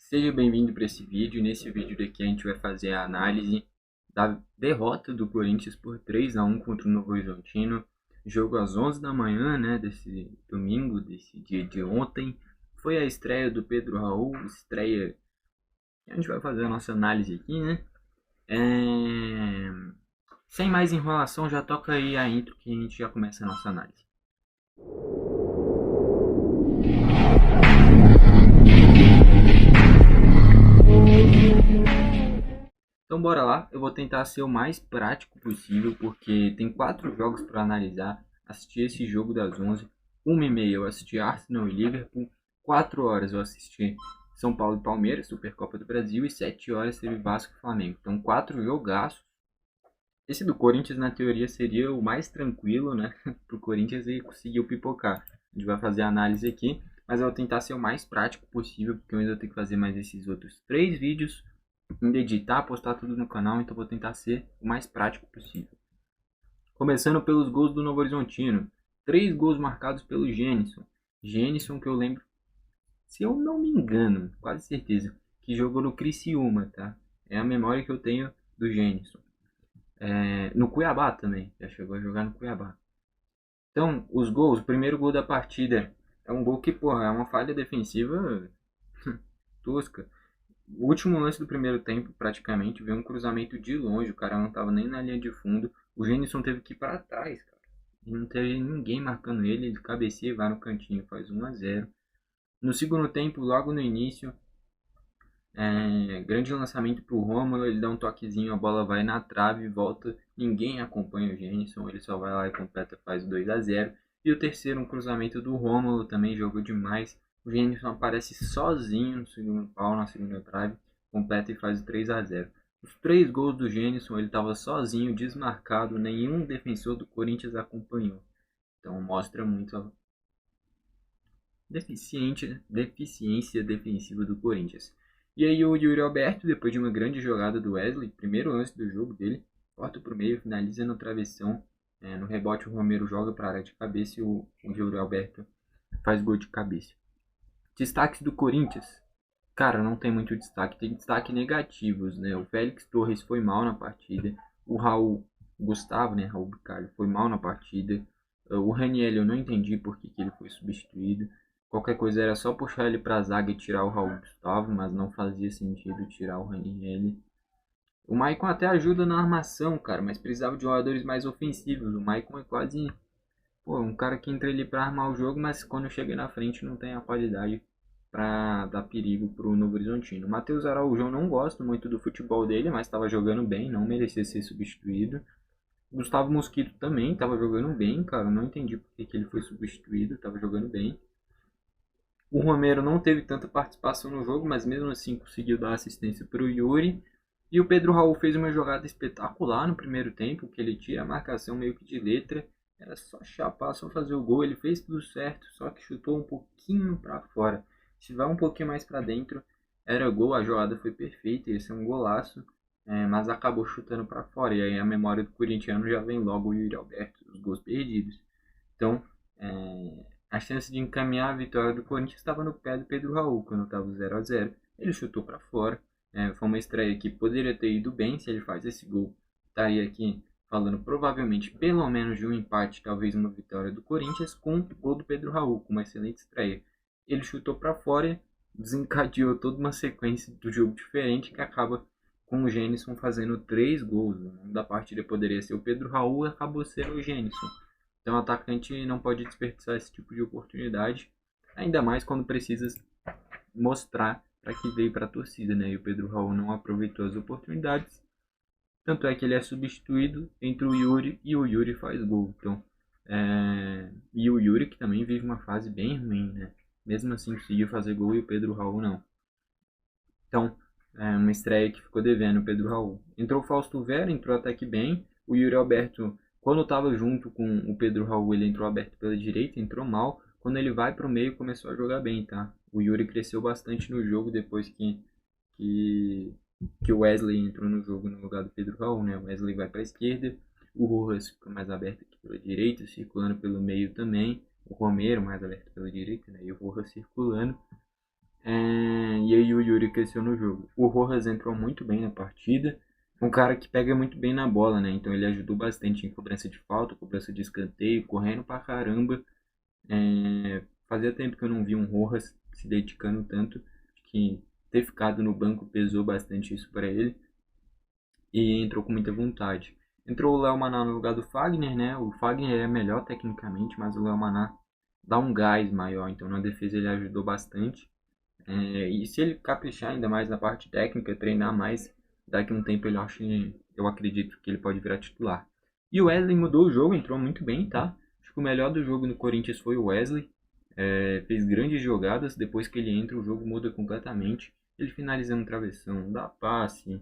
Seja bem-vindo para esse vídeo. Nesse vídeo daqui a gente vai fazer a análise da derrota do Corinthians por 3-1 contra o Novo Horizontino. Jogo às 11 da manhã, né, desse domingo, desse dia de ontem. Foi a estreia do Pedro Raul, estreia que a gente vai fazer a nossa análise aqui, né? Sem mais enrolação, já toca aí a intro que a gente já começa a nossa análise. Então bora lá, eu vou tentar ser o mais prático possível, porque tem 4 jogos para analisar. Assisti esse jogo das 11, 1h30 eu assisti Arsenal e Liverpool, 4 horas eu assisti São Paulo e Palmeiras, Supercopa do Brasil, e 7 horas teve Vasco e Flamengo. Então 4 jogaços. Esse do Corinthians na teoria seria o mais tranquilo, né, pro Corinthians e conseguiu pipocar. A gente vai fazer a análise aqui, mas eu vou tentar ser o mais prático possível, porque eu ainda tenho que fazer mais esses outros 3 vídeos, ainda editar, postar tudo no canal, então vou tentar ser o mais prático possível. Começando pelos gols do Novo Horizontino. 3 gols marcados pelo Genison. Genison que eu lembro, se eu não me engano, quase certeza, que jogou no Criciúma, tá? É a memória que eu tenho do Genison. No Cuiabá também, já chegou a jogar no Cuiabá. Então, os gols, o primeiro gol da partida é um gol que, porra, é uma falha defensiva tosca. O último lance do primeiro tempo, praticamente, veio um cruzamento de longe, o cara não estava nem na linha de fundo. O Genison teve que ir para trás, cara. E não teve ninguém marcando ele, ele cabeceia e vai no cantinho, faz 1-0. No segundo tempo, logo no início, grande lançamento para o Rômulo, ele dá um toquezinho, a bola vai na trave e volta. Ninguém acompanha o Genison, ele só vai lá e completa, faz 2-0. E o terceiro, um cruzamento do Rômulo, também jogou demais. O Genison aparece sozinho no segundo pau, na segunda trave, completa e faz o 3-0. Os 3 gols do Genison, ele estava sozinho, desmarcado, nenhum defensor do Corinthians acompanhou. Então mostra muito a deficiência defensiva do Corinthians. E aí o Yuri Alberto, depois de uma grande jogada do Wesley, primeiro lance do jogo dele, corta para o meio, finaliza no travessão. No rebote o Romero joga para a área de cabeça e o Yuri Alberto faz gol de cabeça. Destaques do Corinthians. Cara, não tem muito destaque, tem destaque negativos, né? O Félix Torres foi mal na partida, o Raul Gustavo, né, Raul Bicalho, foi mal na partida. O Raniel eu não entendi por que ele foi substituído. Qualquer coisa era só puxar ele para a zaga e tirar o Raul Gustavo, mas não fazia sentido tirar o Raniel. O Maicon até ajuda na armação, cara, mas precisava de jogadores mais ofensivos. O Maicon é quase um cara que entra ali para armar o jogo, mas quando chega na frente não tem a qualidade para dar perigo para o Novo Horizontino. O Matheus Araújo eu não gosto muito do futebol dele, mas estava jogando bem, não merecia ser substituído. O Gustavo Mosquito também estava jogando bem, cara, não entendi por que ele foi substituído, estava jogando bem. O Romero não teve tanta participação no jogo, mas mesmo assim conseguiu dar assistência para o Yuri. E o Pedro Raul fez uma jogada espetacular no primeiro tempo, que ele tira a marcação meio que de letra. Era só chapar, só fazer o gol. Ele fez tudo certo, só que chutou um pouquinho para fora. Se vai um pouquinho mais para dentro, era gol. A jogada foi perfeita, ia ser um golaço, mas acabou chutando para fora. E aí a memória do corintiano já vem logo o Yuri Alberto, os gols perdidos. Então, a chance de encaminhar a vitória do Corinthians estava no pé do Pedro Raul, quando estava 0-0. Ele chutou para fora. Foi uma estreia que poderia ter ido bem se ele faz esse gol. Estaria aqui falando provavelmente pelo menos de um empate, talvez uma vitória do Corinthians, com o gol do Pedro Raul, com uma excelente estreia. Ele chutou para fora e desencadeou toda uma sequência do jogo diferente que acaba com o Genison fazendo 3 gols. O nome da partida poderia ser o Pedro Raul e acabou sendo o Genison. Então o atacante não pode desperdiçar esse tipo de oportunidade, ainda mais quando precisa mostrar para que veio para a torcida, né? E o Pedro Raul não aproveitou as oportunidades, tanto é que ele é substituído entre o Yuri e o Yuri faz gol. Então, e o Yuri que também vive uma fase bem ruim, né? Mesmo assim conseguiu fazer gol e o Pedro Raul não. Então, uma estreia que ficou devendo o Pedro Raul. Entrou o Fausto Vera, entrou até que bem. O Yuri Alberto, quando estava junto com o Pedro Raul, ele entrou aberto pela direita, entrou mal. Quando ele vai para o meio, começou a jogar bem, tá? O Yuri cresceu bastante no jogo depois que o Wesley entrou no jogo no lugar do Pedro Raul, né? O Wesley vai para a esquerda, o Rojas fica mais aberto aqui pela direita, circulando pelo meio também. O Romero mais aberto pela direita, né? E o Rojas circulando. E aí o Yuri cresceu no jogo. O Rojas entrou muito bem na partida. Um cara que pega muito bem na bola, né? Então ele ajudou bastante em cobrança de falta, cobrança de escanteio, correndo pra caramba. Fazia tempo que eu não vi um Rojas se dedicando tanto. Acho que ter ficado no banco pesou bastante isso para ele. E entrou com muita vontade. Entrou o Léo Maná no lugar do Fagner, né? O Fagner é melhor tecnicamente, mas o Léo Maná dá um gás maior. Então na defesa ele ajudou bastante. E se ele caprichar ainda mais na parte técnica, treinar mais, daqui a um tempo eu acredito que ele pode virar titular. E o Wesley mudou o jogo, entrou muito bem, tá? Acho que o melhor do jogo no Corinthians foi o Wesley. Fez grandes jogadas, depois que ele entra o jogo muda completamente. Ele finalizando travessão, dá passe.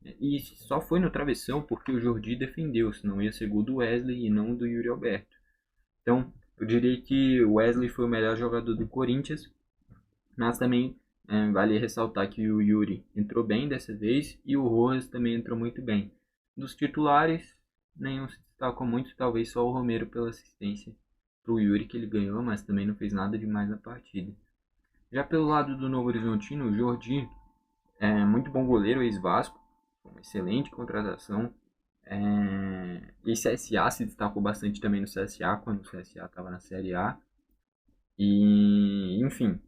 E só foi no travessão porque o Jordi defendeu, senão ia ser gol do Wesley e não do Yuri Alberto. Então, eu diria que o Wesley foi o melhor jogador do Corinthians, mas também vale ressaltar que o Yuri entrou bem dessa vez e o Rojas também entrou muito bem. Dos titulares, nenhum se destacou muito, talvez só o Romero pela assistência para o Yuri que ele ganhou, mas também não fez nada demais na partida. Já pelo lado do Novo Horizontino, o Jordi é muito bom goleiro, ex-Vasco, uma excelente contratação. E CSA se destacou bastante também no CSA, quando o CSA estava na Série A. E, enfim,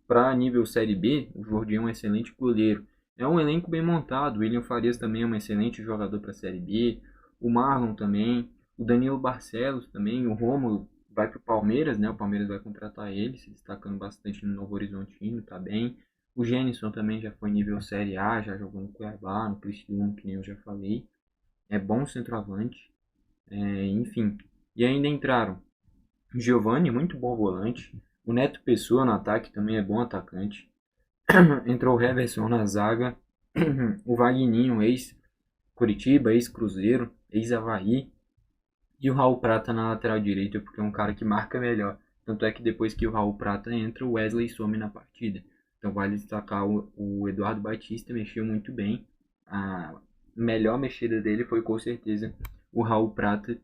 para nível Série B, o Jordi é um excelente goleiro. É um elenco bem montado. O William Farias também é um excelente jogador para a Série B. O Marlon também. O Danilo Barcelos também. O Rômulo vai para o Palmeiras, né? O Palmeiras vai contratar ele, se destacando bastante no Novo Horizontino, tá bem. O Gênison também já foi nível Série A, já jogou no Cuiabá, no Criciúma, que nem eu já falei. É bom centroavante. Enfim. E ainda entraram Giovani, muito bom volante. O Neto Pessoa no ataque também é bom atacante. Entrou o Heverson na zaga. O Vagninho, ex-Curitiba, ex-Cruzeiro, ex-Avaí. E o Raul Prata na lateral direita, porque é um cara que marca melhor. Tanto é que depois que o Raul Prata entra, o Wesley some na partida. Então vale destacar o Eduardo Batista, mexeu muito bem. A melhor mexida dele foi com certeza o Raul Prata.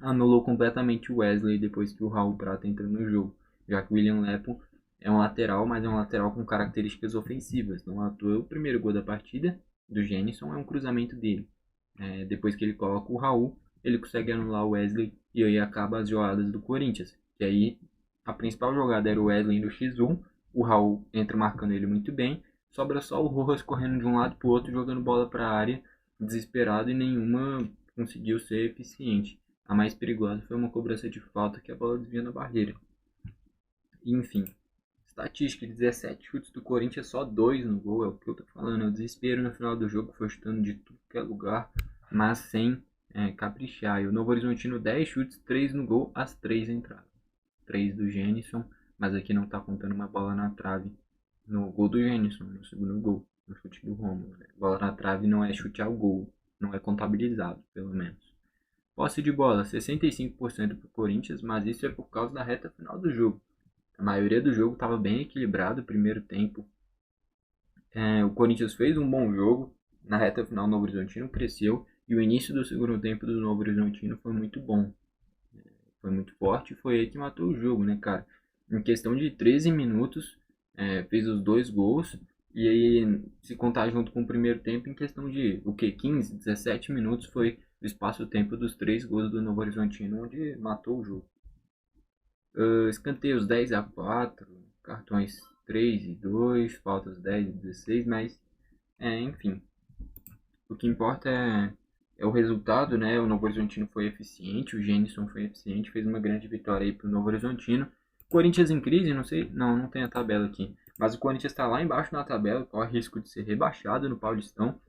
Anulou completamente o Wesley depois que o Raul Prata entrou no jogo, já que o William Lepon é um lateral, mas é um lateral com características ofensivas. Não à toa, o primeiro gol da partida do Gênison é um cruzamento dele. Depois que ele coloca o Raul, ele consegue anular o Wesley e aí acaba as jogadas do Corinthians. E aí a principal jogada era o Wesley no X1, o Raul entra marcando ele muito bem, sobra só o Rojas correndo de um lado para o outro, jogando bola para a área, desesperado, e nenhuma conseguiu ser eficiente. A mais perigosa foi uma cobrança de falta que a bola desvia na barreira. Enfim, estatística: 17 chutes do Corinthians, só 2 no gol. É o que eu tô falando. É o desespero no final do jogo, foi chutando de tudo que é lugar, mas sem caprichar. E o Novo Horizontino, 10 chutes, 3 no gol, as 3 entraram. 3 do Gênison, mas aqui não tá contando uma bola na trave no gol do Gênison, no segundo gol, no chute do Romulo. Né? Bola na trave não é chute ao gol, não é contabilizado, pelo menos. Posse de bola, 65% para o Corinthians, mas isso é por causa da reta final do jogo. A maioria do jogo estava bem equilibrado, primeiro tempo. O Corinthians fez um bom jogo, na reta final o Novo Horizontino cresceu, e o início do segundo tempo do Novo Horizontino foi muito bom. Foi muito forte, foi aí que matou o jogo, né, cara? Em questão de 13 minutos, fez os 2 gols, e aí, se contar junto com o primeiro tempo, em questão de, 15, 17 minutos, foi o espaço-tempo dos 3 gols do Novo Horizontino, onde matou o jogo. Escanteios 10-4, cartões 3 e 2, faltas 10 e 16, mas, enfim, o que importa é o resultado, né? O Novo Horizontino foi eficiente, o Gênison foi eficiente, fez uma grande vitória aí pro Novo Horizontino. Corinthians em crise, não sei, não tem a tabela aqui, mas o Corinthians está lá embaixo na tabela, corre risco de ser rebaixado no Paulistão.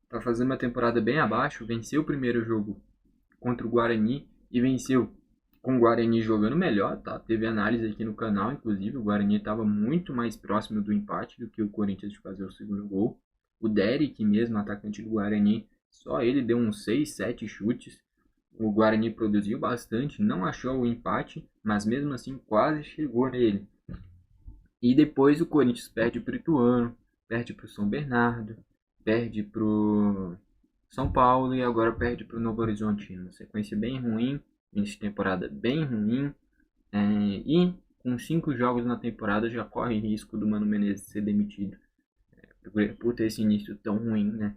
Tá fazendo uma temporada bem abaixo, venceu o primeiro jogo contra o Guarani e venceu com o Guarani jogando melhor, tá? Teve análise aqui no canal, inclusive, o Guarani estava muito mais próximo do empate do que o Corinthians de fazer o segundo gol. O Derek mesmo, atacante do Guarani, só ele deu uns 6, 7 chutes. O Guarani produziu bastante, não achou o empate, mas mesmo assim quase chegou nele. E depois o Corinthians perde para o Ituano, perde para o São Bernardo, perde para o São Paulo e agora perde para o Novo Horizontino. Uma sequência bem ruim, início de temporada bem ruim. E com 5 jogos na temporada já corre risco do Mano Menezes ser demitido por ter esse início tão ruim, né?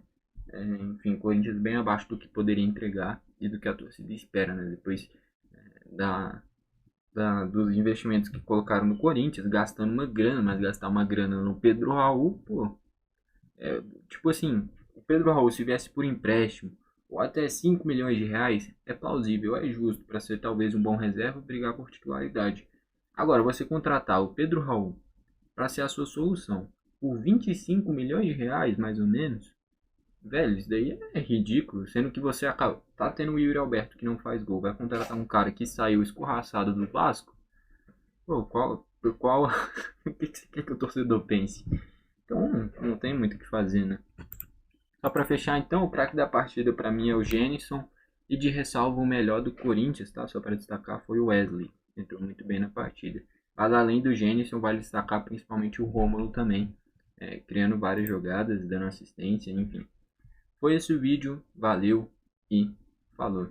Enfim, o Corinthians bem abaixo do que poderia entregar e do que a torcida espera, né? Depois da, dos investimentos que colocaram no Corinthians, gastando uma grana, mas gastar uma grana no Pedro Raul, pô, tipo assim, o Pedro Raul se viesse por empréstimo ou até 5 milhões de reais, é plausível, é justo para ser talvez um bom reserva e brigar por titularidade. Agora, você contratar o Pedro Raul para ser a sua solução por 25 milhões de reais, mais ou menos, velho, isso daí é ridículo. Sendo que você acaba, tá tendo o Yuri Alberto que não faz gol, vai contratar um cara que saiu escorraçado do Vasco. Pô, qual o que você quer que o torcedor pense? Então, não tem muito o que fazer, né? Só para fechar, então, o craque da partida para mim é o Genison. E de ressalva, o melhor do Corinthians, tá? Só para destacar, foi o Wesley. Entrou muito bem na partida. Mas além do Genison, vale destacar principalmente o Rômulo também. Criando várias jogadas, dando assistência, enfim. Foi esse o vídeo, valeu e falou.